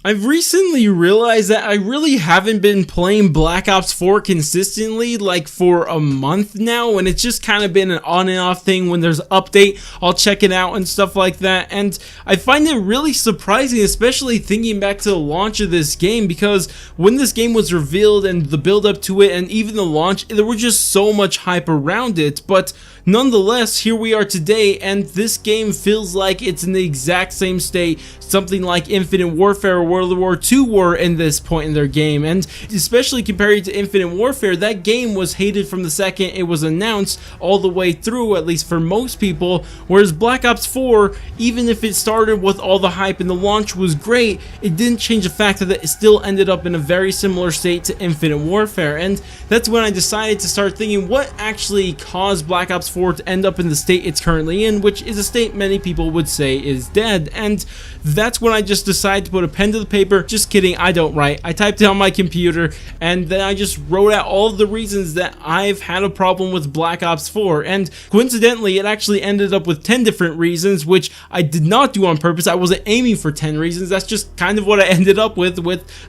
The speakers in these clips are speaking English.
I've recently realized that I really haven't been playing Black Ops 4 consistently, like for a month now, and it's just kind of been an on and off thing. When there's an update, I'll check it out and stuff like that, and I find it really surprising, especially thinking back to the launch of this game, because when this game was revealed and the build up to it and even the launch, there was just so much hype around it, but nonetheless, here we are today, and this game feels like it's in the exact same state something like Infinite Warfare or World War II were in this point in their game. And especially compared to Infinite Warfare, that game was hated from the second it was announced all the way through, at least for most people, whereas Black Ops 4, even if it started with all the hype and the launch was great, it didn't change the fact that it still ended up in a very similar state to Infinite Warfare. And that's when I decided to start thinking what actually caused Black Ops 4 to end up in the state it's currently in, which is a state many people would say is dead. And that's when I just decided to put a pen to the paper. Just kidding, I don't write. I typed it on my computer, and then I just wrote out all of the reasons that I've had a problem with Black Ops 4. And coincidentally, it actually ended up with 10 different reasons, which I did not do on purpose. I wasn't aiming for 10 reasons. That's just kind of what I ended up with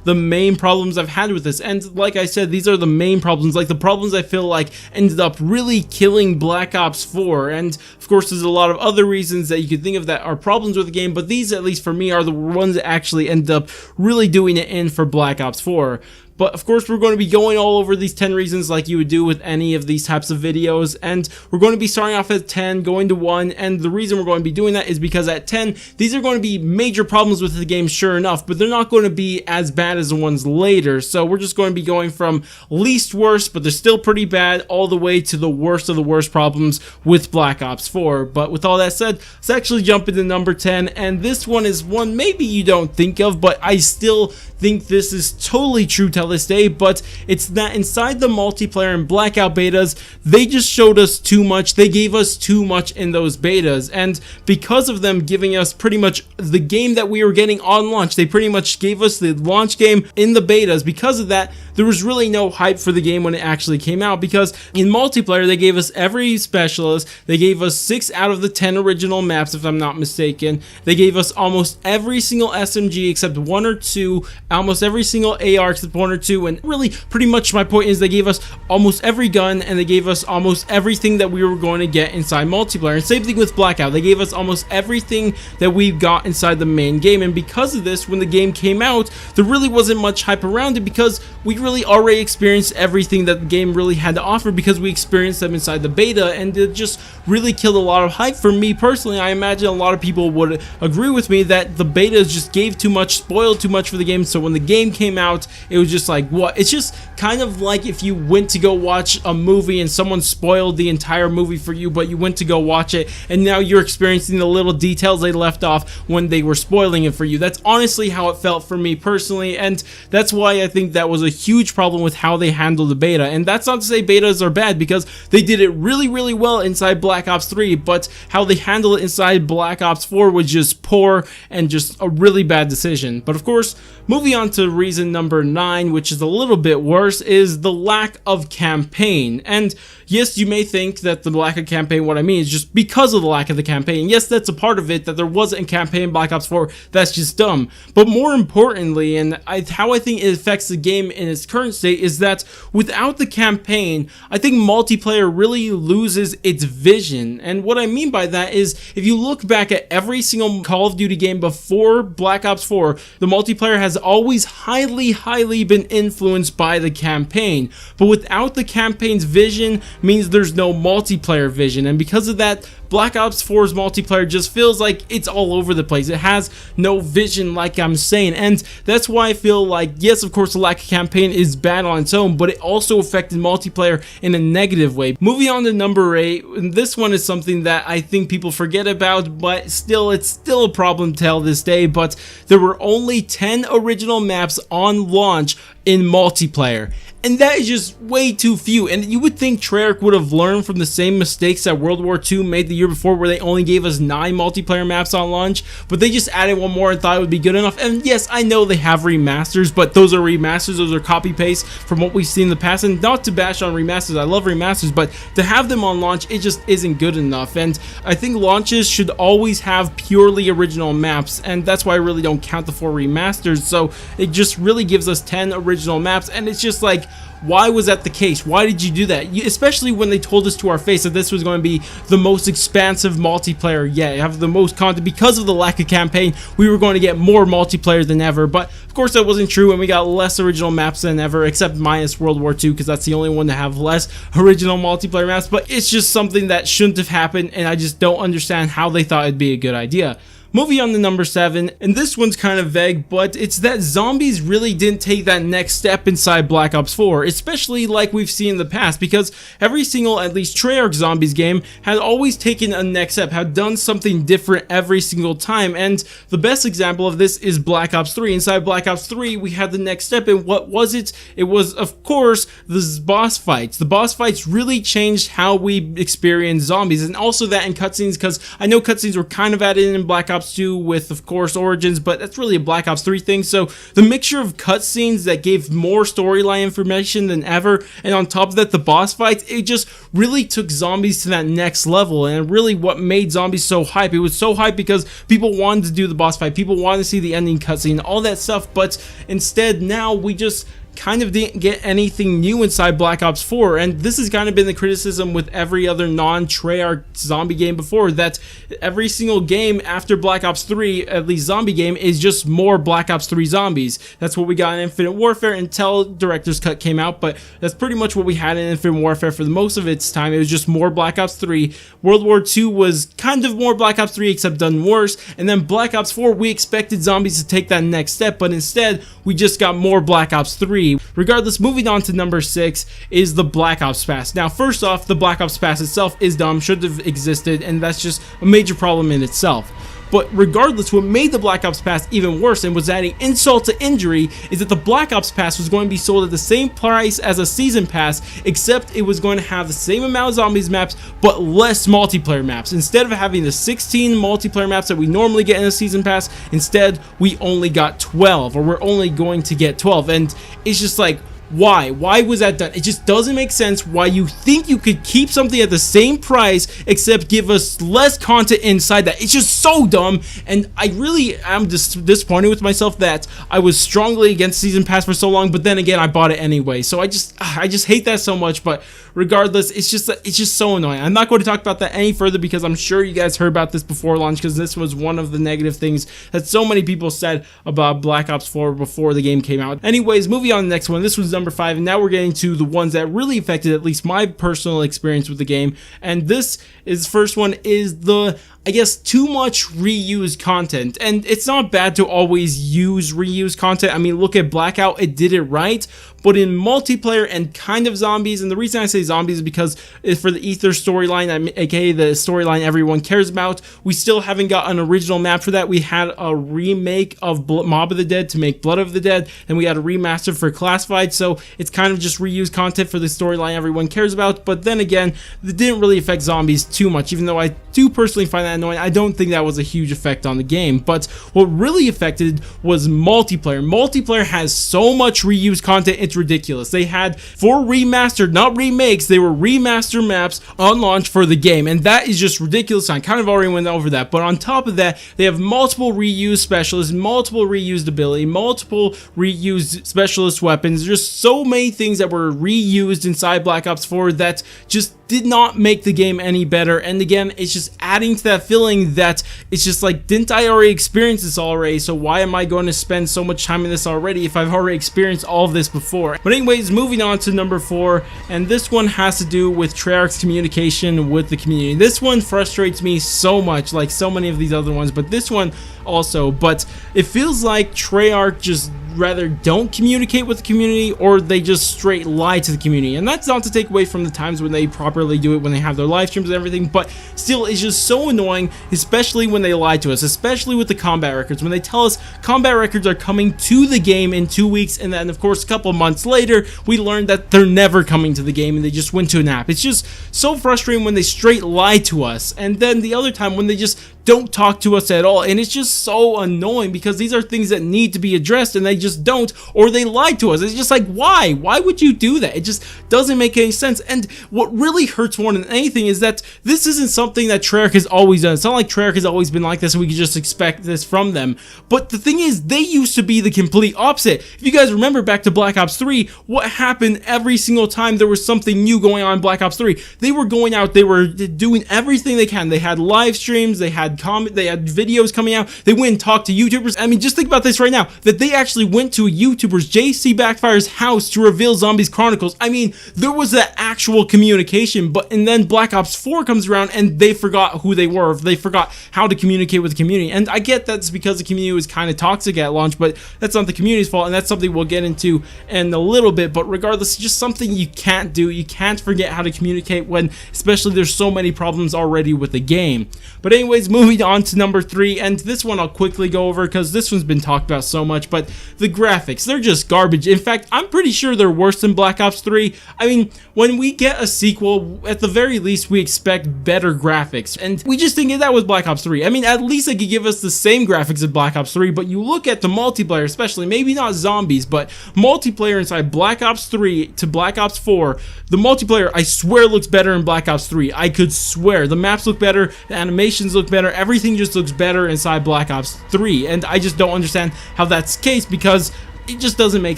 the main problems I've had with this. And like I said, these are the main problems, like the problems I feel like ended up really killing Black Ops 4. And of course, there's a lot of other reasons that you could think of that are problems with the game, but these, at least for me, are the ones that actually end up really doing it in for Black Ops 4. But of course, we're going to be going all over these 10 reasons like you would do with any of these types of videos, and we're going to be starting off at 10, going to 1, and the reason we're going to be doing that is because at 10, these are going to be major problems with the game, sure enough, but they're not going to be as bad as the ones later. So we're just going to be going from least worst, but they're still pretty bad, all the way to the worst of the worst problems with Black Ops 4. But with all that said, let's actually jump into number 10, and this one is one maybe you don't think of, but I still think this is totally true to this day. But it's that inside the multiplayer and blackout betas, they just showed us too much. They gave us too much in those betas, and because of them giving us pretty much the game that we were getting on launch, they pretty much gave us the launch game in the betas. Because of that, there was really no hype for the game when it actually came out, because in multiplayer they gave us every specialist, they gave us 6 out of the 10 original maps if I'm not mistaken, they gave us almost every single SMG except 1 or 2, almost every single AR except 1 or 2, and really pretty much my point is they gave us almost every gun, and they gave us almost everything that we were going to get inside multiplayer. And same thing with Blackout, they gave us almost everything that we got inside the main game. And because of this, when the game came out, there really wasn't much hype around it, because we really already experienced everything that the game really had to offer, because we experienced them inside the beta, and it just really killed a lot of hype. For me personally, I imagine a lot of people would agree with me that the betas just gave too much, spoiled too much for the game. So when the game came out, it was just like, what? It's just kind of like if you went to go watch a movie and someone spoiled the entire movie for you, but you went to go watch it, and now you're experiencing the little details they left off when they were spoiling it for you. That's honestly how it felt for me personally, and that's why I think that was a huge problem with how they handled the beta. And that's not to say betas are bad, because they did it really, really well inside Black Ops 3, but how they handled it inside Black Ops 4 was just poor and just a really bad decision. But of course, moving on to reason number 9, which is a little bit worse, is the lack of campaign. And yes, you may think that the lack of campaign, what I mean is just because of the lack of the campaign. Yes, that's a part of it, that there wasn't a campaign in Black Ops 4. That's just dumb. But more importantly, and how I think it affects the game in its current state, is that without the campaign, I think multiplayer really loses its vision. And what I mean by that is, if you look back at every single Call of Duty game before Black Ops 4, the multiplayer has always highly been influenced by the campaign. But without the campaign's vision means there's no multiplayer vision, and because of that, Black Ops 4's multiplayer just feels like it's all over the place. It has no vision, like I'm saying, and that's why I feel like, yes, of course, the lack of campaign is bad on its own, but it also affected multiplayer in a negative way. Moving on to number 8, and this one is something that I think people forget about, but still, it's still a problem till this day, but there were only 10 original maps on launch in multiplayer. and that is just way too few. And you would think Treyarch would have learned from the same mistakes that World War II made the year before, where they only gave us 9 multiplayer maps on launch, but they just added one more and thought it would be good enough. And yes, I know they have remasters, but those are remasters, those are copy paste from what we've seen in the past. And not to bash on remasters, I love remasters, but to have them on launch, it just isn't good enough. And I think launches should always have purely original maps, and that's why I really don't count the 4 remasters. So it just really gives us 10 original maps, and it's just like, why was that the case? Why did you do that? Especially when they told us to our face that this was going to be the most expansive multiplayer yet, have the most content. Because of the lack of campaign, we were going to get more multiplayer than ever, but of course that wasn't true, and we got less original maps than ever, except minus World War II, because that's the only one to have less original multiplayer maps. But it's just something that shouldn't have happened, and I just don't understand how they thought it'd be a good idea. Moving on to number 7, and this one's kind of vague, but it's that zombies really didn't take that next step inside Black Ops 4, especially like we've seen in the past, because every single, at least Treyarch zombies game, had always taken a next step, had done something different every single time. And the best example of this is Black Ops 3. Inside Black Ops 3, we had the next step, and what was it? It was, of course, the boss fights. The boss fights really changed how we experience zombies, and also that in cutscenes, because I know cutscenes were kind of added in Black Ops 2 with, of course, Origins, but that's really a Black Ops 3 thing. So the mixture of cutscenes that gave more storyline information than ever, and on top of that, the boss fights, it just really took zombies to that next level, and really what made zombies so hype. It was so hype because people wanted to do the boss fight, people wanted to see the ending cutscene, all that stuff, but instead now we just kind of didn't get anything new inside Black Ops 4, and this has kind of been the criticism with every other non-Treyarch zombie game before, that every single game after Black Ops 3, at least zombie game, is just more Black Ops 3 zombies. That's what we got in Infinite Warfare until Director's Cut came out, but that's pretty much what we had in Infinite Warfare for the most of its time. It was just more Black Ops 3. World War II was kind of more Black Ops 3, except done worse, and then Black Ops 4, we expected zombies to take that next step, but instead, we just got more Black Ops 3. Regardless, moving on to number 6 is the Black Ops Pass. Now, first off, the Black Ops Pass itself is dumb, should have existed, and that's just a major problem in itself. But regardless, what made the Black Ops Pass even worse and was adding insult to injury is that the Black Ops Pass was going to be sold at the same price as a Season Pass, except it was going to have the same amount of zombies maps, but less multiplayer maps. Instead of having the 16 multiplayer maps that we normally get in a Season Pass, instead we only got 12, or we're only going to get 12, and it's just like, why was that done? It just doesn't make sense why you think you could keep something at the same price except give us less content inside that. It's just so dumb, and I really am disappointed with myself that I was strongly against Season Pass for so long, but then again I bought it anyway. So I just hate that so much. But regardless, it's just so annoying. I'm not going to talk about that any further because I'm sure you guys heard about this before launch, because this was one of the negative things that so many people said about Black Ops 4 before the game came out. Anyways, moving on to the next one. This was number 5, and now we're getting to the ones that really affected at least my personal experience with the game. And this is, first one is the, I guess, too much reused content. And it's not bad to always use reused content. I mean, look at Blackout, it did it right. But in multiplayer and kind of zombies, and the reason I say zombies is because it's for the Ether storyline, aka the storyline everyone cares about, we still haven't got an original map for that. We had a remake of Mob of the Dead to make Blood of the Dead, and we had a remaster for Classified, so it's kind of just reused content for the storyline everyone cares about. But then again, it didn't really affect zombies too much, even though I do personally find that annoying. I don't think that was a huge effect on the game. But what really affected was multiplayer. Multiplayer has so much reused content, it's ridiculous. They had 4 remastered, not remakes, they were remastered maps on launch for the game, and that is just ridiculous. I kind of already went over that, but on top of that, they have multiple reused specialists, multiple reused ability, multiple reused specialist weapons, just so many things that were reused inside Black Ops 4 that just did not make the game any better. And again, it's just adding to that feeling that it's just like, didn't I already experience this already? So why am I going to spend so much time in this already if I've already experienced all of this before? But anyways, moving on to number 4, and this one has to do with Treyarch's communication with the community. This one frustrates me so much, like so many of these other ones, but this one also. But it feels like Treyarch just rather don't communicate with the community, or they just straight lie to the community. And that's not to take away from the times when they properly do it, when they have their live streams and everything, but still, it's just so annoying, especially when they lie to us, especially with the combat records, when they tell us combat records are coming to the game in 2 weeks, and then of course a couple months later we learned that they're never coming to the game and they just went to an app. It's just so frustrating when they straight lie to us, and then the other time when they just don't talk to us at all, and it's just so annoying because these are things that need to be addressed and they just don't, or they lie to us. It's just like, why would you do that? It just doesn't make any sense. And what really hurts more than anything is that this isn't something that Treyarch has always done. It's not like Treyarch has always been like this and we can just expect this from them, but the thing is, they used to be the complete opposite. If you guys remember back to Black Ops 3, what happened every single time there was something new going on in Black Ops 3? They were going out, they were doing everything they can. They had live streams, they had they had videos coming out, they went and talked to YouTubers. I mean, just think about this right now, that they actually went to a YouTuber's JC Backfire's house to reveal Zombies Chronicles. I mean, there was that actual communication, and then Black Ops 4 comes around and they forgot who they were, they forgot how to communicate with the community. And I get that's because the community was kind of toxic at launch, but that's not the community's fault, and that's something we'll get into in a little bit. But regardless, it's just something you can't do. You can't forget how to communicate when, especially, there's so many problems already with the game. But anyways, moving on to number 3, and this one I'll quickly go over because this one's been talked about so much, but the graphics, they're just garbage. In fact, I'm pretty sure they're worse than Black Ops 3. I mean, when we get a sequel, at the very least, we expect better graphics, and we just think that with Black Ops 3. I mean, at least they could give us the same graphics as Black Ops 3, but you look at the multiplayer, especially, maybe not zombies, but multiplayer inside Black Ops 3 to Black Ops 4, the multiplayer, I swear, looks better in Black Ops 3. I could swear. The maps look better, the animations look better, everything just looks better inside Black Ops 3, and I just don't understand how that's the case, because it just doesn't make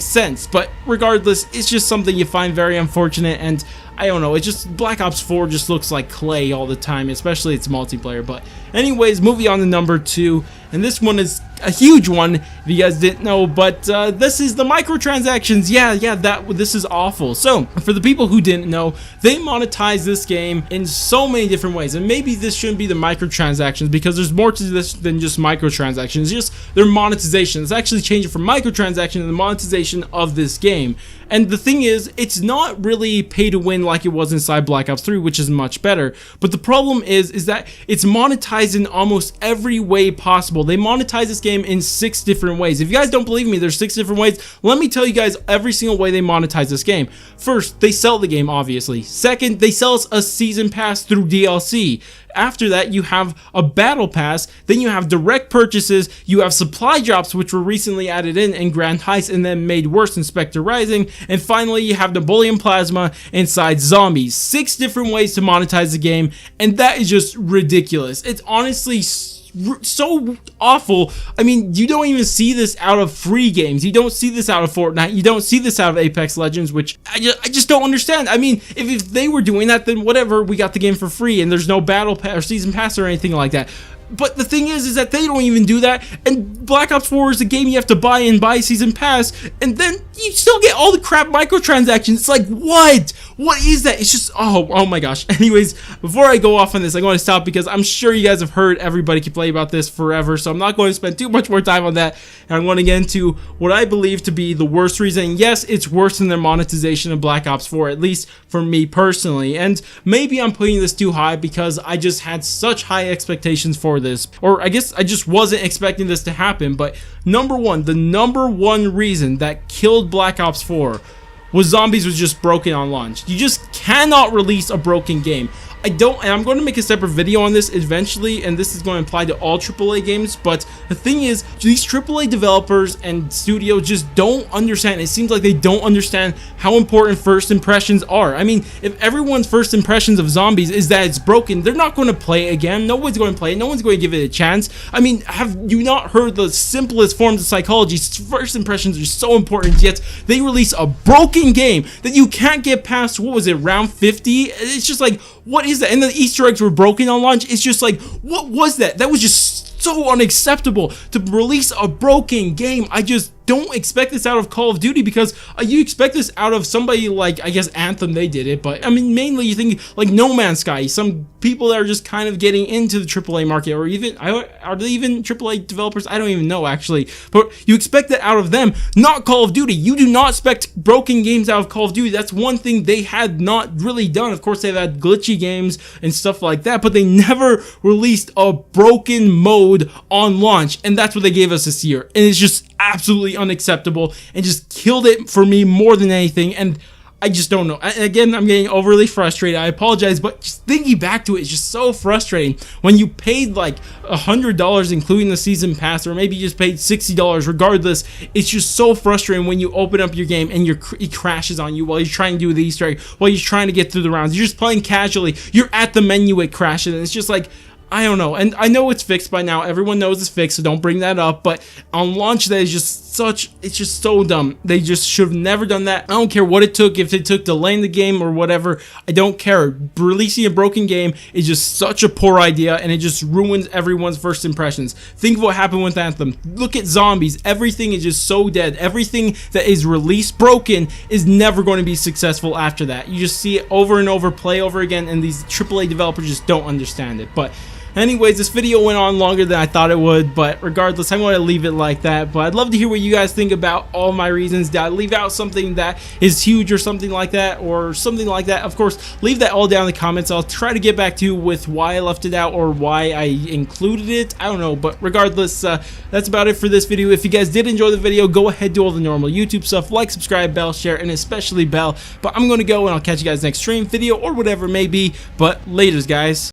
sense. But regardless, it's just something you find very unfortunate, and I don't know, it's just Black Ops 4 just looks like clay all the time, especially its multiplayer. But anyways, moving on to number 2, and this one is a huge one if you guys didn't know, but this is the microtransactions. This is awful. So for the people who didn't know, they monetize this game in so many different ways, and maybe this shouldn't be the microtransactions because there's more to this than just microtransactions. It's just their monetization. It's actually changing from microtransaction to the monetization of this game. And the thing is, it's not really pay to win like it was inside Black Ops 3, which is much better. But the problem is that it's monetized in almost every way possible. They monetize this game in 6 different ways. If you guys don't believe me, there's 6 different ways. Let me tell you guys every single way they monetize this game. First, they sell the game, obviously. Second, they sell us a season pass through DLC. After that, you have a battle pass, then you have direct purchases, you have supply drops, which were recently added in Grand Heist and then made worse in Spectre Rising, and finally you have Napoleon Plasma inside Zombies. 6 different ways to monetize the game, and that is just ridiculous. It's honestly so awful. I mean, you don't even see this out of free games. You don't see this out of Fortnite. You don't see this out of Apex Legends, which I just don't understand. I mean, if they were doing that, then whatever, we got the game for free and there's no battle pass or season pass or anything like that. But the thing is that they don't even do that, and Black Ops 4 is a game you have to buy and buy season pass, and then you still get all the crap microtransactions. It's like, what is that? It's just, oh my gosh. Anyways, before I go off on this, I'm going to stop because I'm sure you guys have heard everybody complain about this forever, so I'm not going to spend too much more time on that, and I'm going to get into what I believe to be the worst reason. Yes, it's worse than their monetization of Black Ops 4, at least for me personally, and maybe I'm putting this too high because I just had such high expectations for this, or I guess I just wasn't expecting this to happen. But the number one reason that killed Black Ops 4 was Zombies was just broken on launch. You just cannot release a broken game. And I'm going to make a separate video on this eventually, and this is going to apply to all AAA games, but the thing is, these AAA developers and studios just don't understand. It seems like they don't understand how important first impressions are. I mean, if everyone's first impressions of Zombies is that it's broken, they're not going to play it again. No one's going to play it. No one's going to give it a chance. I mean, have you not heard the simplest forms of psychology? First impressions are so important, yet they release a broken game that you can't get past, what was it, round 50? It's just like, what is that? And the Easter eggs were broken on launch. It's just like, what was that? That was just so unacceptable to release a broken game. don't expect this out of Call of Duty, because you expect this out of somebody like, I guess, Anthem. They did it, but I mean, mainly you think like No Man's Sky, some people that are just kind of getting into the AAA market, or even, are they even AAA developers? I don't even know, actually, but you expect that out of them, not Call of Duty. You do not expect broken games out of Call of Duty. That's one thing they had not really done. Of course, they've had glitchy games and stuff like that, but they never released a broken mode on launch, and that's what they gave us this year, and it's just absolutely unacceptable and just killed it for me more than anything. And I just don't know. Again, I'm getting overly frustrated. I apologize, but just thinking back to it is just so frustrating. When you paid like $100, including the season pass, or maybe you just paid $60, regardless, it's just so frustrating when you open up your game and it crashes on you while you're trying to do the Easter egg, while you're trying to get through the rounds. You're just playing casually. You're at the menu, it crashes, and it's just like, I don't know. And I know it's fixed by now. Everyone knows it's fixed, so don't bring that up. But on launch, that is just it's just so dumb. They just should have never done that. I don't care what it took. If it took delaying the game or whatever, I don't care. Releasing a broken game is just such a poor idea, and it just ruins everyone's first impressions. Think of what happened with Anthem. Look at Zombies. Everything is just so dead. Everything that is released broken is never going to be successful after that. You just see it over and over, play over again, and these AAA developers just don't understand it. But anyways, this video went on longer than I thought it would, but regardless, I'm going to leave it like that. But I'd love to hear what you guys think about all my reasons. Did I leave out something that is huge or something like that, or something like that? Of course, leave that all down in the comments. I'll try to get back to you with why I left it out or why I included it. I don't know, but regardless, that's about it for this video. If you guys did enjoy the video, go ahead, do all the normal YouTube stuff, like, subscribe, bell, share, and especially bell. But I'm going to go, and I'll catch you guys next stream, video, or whatever it may be. But laters, guys.